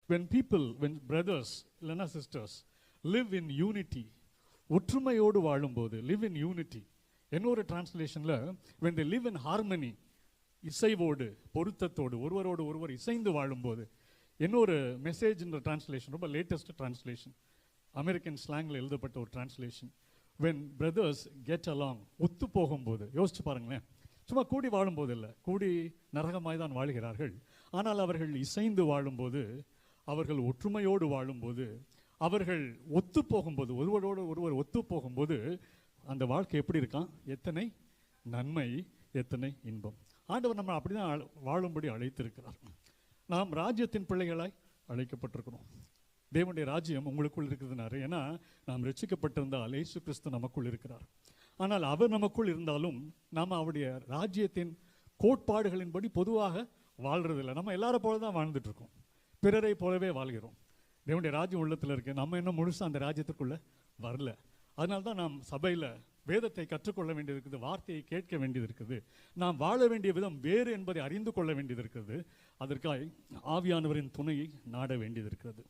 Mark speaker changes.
Speaker 1: when brothers இல்லைன்னா sisters live in unity, ஒற்றுமையோடு வாழும்போது, live in unity. இன்னொரு டிரான்ஸ்லேஷனில் when they live in harmony, இசைவோடு பொருத்தத்தோடு ஒருவரோடு ஒருவர் இசைந்து வாழும்போது. இன்னொரு மெசேஜ்ன்ற டிரான்ஸ்லேஷன் ரொம்ப லேட்டஸ்ட் டிரான்ஸ்லேஷன், அமெரிக்கன் ஸ்லாங்கில் எழுதப்பட்ட ஒரு translation. when brothers get along, ஒத்து போகும்போது. யோசிச்சு பாருங்களேன், சும்மா கூடி வாழும்போது இல்லை, கூடி நரகமாய் தான் வாழ்கிறார்கள். ஆனால் அவர்கள் இசைந்து வாழும்போது, அவர்கள் ஒற்றுமையோடு வாழும்போது, அவர்கள் ஒத்து போகும்போது, ஒருவரோடு ஒருவர் ஒத்து போகும்போது அந்த வாழ்க்கை எப்படி இருக்கான்? எத்தனை நன்மை, எத்தனை இன்பம். ஆண்டவர் நம்ம அப்படி தான் வாழும்படி அழைத்திருக்கிறார். நாம் ராஜ்யத்தின் பிள்ளைகளாய் அழைக்கப்பட்டிருக்கிறோம். தேவனுடைய ராஜ்யம் உங்களுக்குள் இருக்குதுனாரு. ஏன்னா நாம் ரட்சிக்கப்பட்டிருந்தால் இயேசு கிறிஸ்து நமக்குள் இருக்கிறார். ஆனால் அவர் நமக்குள் இருந்தாலும் நாம் அவருடைய ராஜ்யத்தின் கோட்பாடுகளின்படி பொதுவாக வாழ்றதில்லை. நம்ம எல்லாரை போல தான் வாழ்ந்துட்டு இருக்கோம், பிறரை போலவே வாழ்கிறோம். தேவனுடைய ராஜ்யம் உள்ளத்தில் இருக்கு, நம்ம இன்னும் முழுசாக அந்த ராஜ்யத்துக்குள்ளே வரல. அதனால தான் நாம் சபையில் வேதத்தை கற்றுக்கொள்ள வேண்டியது இருக்குது, வார்த்தையை கேட்க வேண்டியது இருக்குது, நாம் வாழ வேண்டிய விதம் வேறு என்பதை அறிந்து கொள்ள வேண்டியது இருக்குது. அதற்காக ஆவியானவரின் துணையை நாட வேண்டியது இருக்கிறது.